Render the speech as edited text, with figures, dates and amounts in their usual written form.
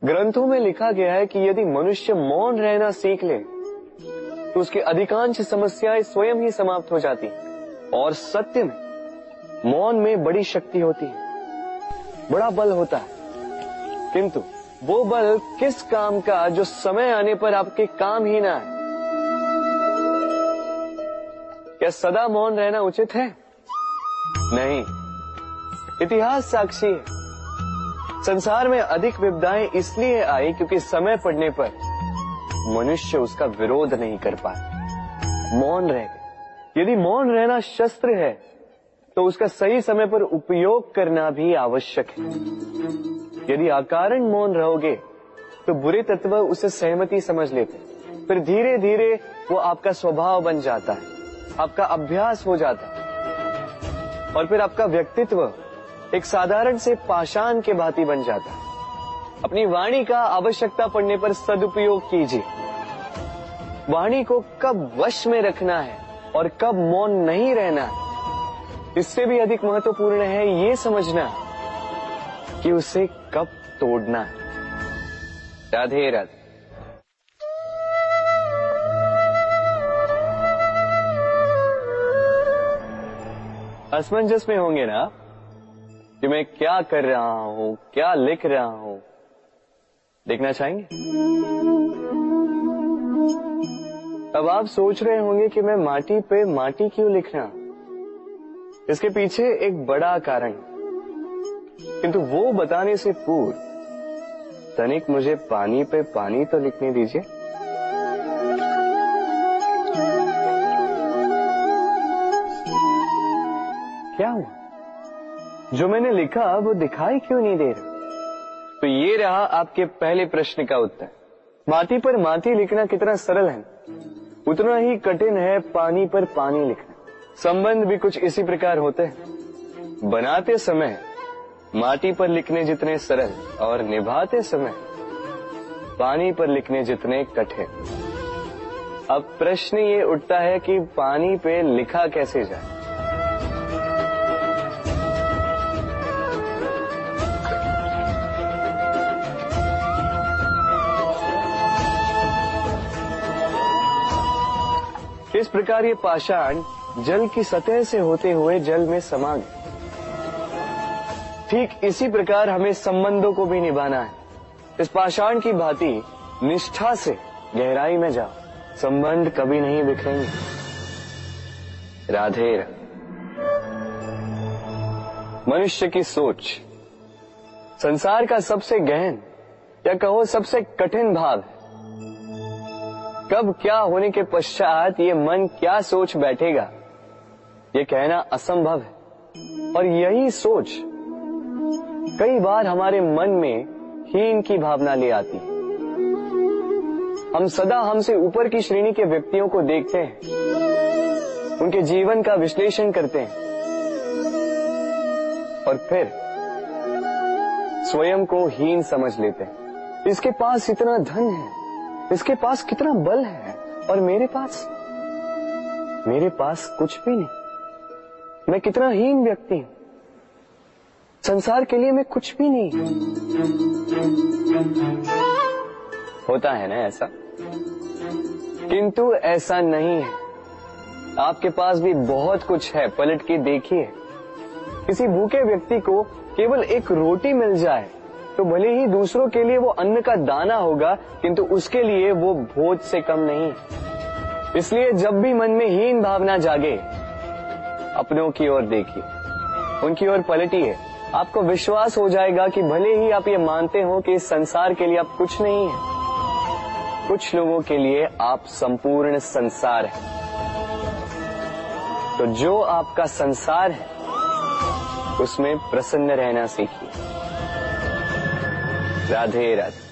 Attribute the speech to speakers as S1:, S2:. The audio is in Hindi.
S1: ग्रंथों में लिखा गया है कि यदि मनुष्य मौन रहना सीख ले तो उसकी अधिकांश समस्याएं स्वयं ही समाप्त हो जाती हैं। और सत्य में मौन में बड़ी शक्ति होती है, बड़ा बल होता है, किंतु वो बल किस काम का जो समय आने पर आपके काम ही ना आए। क्या सदा मौन रहना उचित है? नहीं। इतिहास साक्षी है। संसार में अधिक विपदाएं इसलिए आई क्योंकि समय पड़ने पर मनुष्य उसका विरोध नहीं कर पाया, मौन रह गए। यदि मौन रहना शस्त्र है तो उसका सही समय पर उपयोग करना भी आवश्यक है। यदि अकारण मौन रहोगे तो बुरे तत्व उसे सहमति समझ लेते, फिर धीरे धीरे वो आपका स्वभाव बन जाता है, आपका अभ्यास हो जाता है और फिर आपका व्यक्तित्व एक साधारण से पाषाण के भांति बन जाता है। अपनी वाणी का आवश्यकता पड़ने पर सदुपयोग कीजिए। वाणी को कब वश में रखना है और कब मौन नहीं रहना है, इससे भी अधिक महत्वपूर्ण है ये समझना कि उसे कब तोड़ना है। राधे राधे। असमंजस में होंगे ना कि मैं क्या कर रहा हूं, क्या लिख रहा हूं, देखना चाहेंगे? अब आप सोच रहे होंगे कि मैं माटी पे माटी क्यों लिख रहा हूं। इसके पीछे एक बड़ा कारण, किंतु वो बताने से पूर्व तनिक मुझे पानी पे पानी तो लिखने दीजिए। क्या हुआ? जो मैंने लिखा वो दिखाई क्यों नहीं दे रहा? तो ये रहा आपके पहले प्रश्न का उत्तर। माटी पर माटी लिखना कितना सरल है, उतना ही कठिन है पानी पर पानी लिखना। संबंध भी कुछ इसी प्रकार होते हैं। बनाते समय माटी पर लिखने जितने सरल और निभाते समय पानी पर लिखने जितने कठिन। अब प्रश्न ये उठता है कि पानी पे लिखा कैसे जाए। इस प्रकार ये पाषाण जल की सतह से होते हुए जल में समा गए। ठीक इसी प्रकार हमें संबंधों को भी निभाना है। इस पाषाण की भांति निष्ठा से गहराई में जाओ, संबंध कभी नहीं बिखरेंगे। राधे राधे। मनुष्य की सोच संसार का सबसे गहन या कहो सबसे कठिन भाग है। कब क्या होने के पश्चात ये मन क्या सोच बैठेगा ये कहना असंभव है। और यही सोच कई बार हमारे मन में हीन की भावना ले आती है। हम सदा हमसे ऊपर की श्रेणी के व्यक्तियों को देखते हैं, उनके जीवन का विश्लेषण करते हैं और फिर स्वयं को हीन समझ लेते हैं। इसके पास इतना धन है, इसके पास कितना बल है, और मेरे पास कुछ भी नहीं। मैं कितना हीन व्यक्ति हूं, संसार के लिए मैं कुछ भी नहीं। होता है ना ऐसा? किंतु ऐसा नहीं है। आपके पास भी बहुत कुछ है, पलट के देखिए। किसी भूखे व्यक्ति को केवल एक रोटी मिल जाए तो भले ही दूसरों के लिए वो अन्न का दाना होगा, किंतु उसके लिए वो भोज से कम नहीं। इसलिए जब भी मन में हीन भावना जागे, अपनों की ओर देखिए, उनकी ओर पलटिए। आपको विश्वास हो जाएगा कि भले ही आप ये मानते हो कि इस संसार के लिए आप कुछ नहीं है, कुछ लोगों के लिए आप संपूर्ण संसार है। तो जो आपका संसार है उसमें प्रसन्न रहना सीखिए। राधे राधे।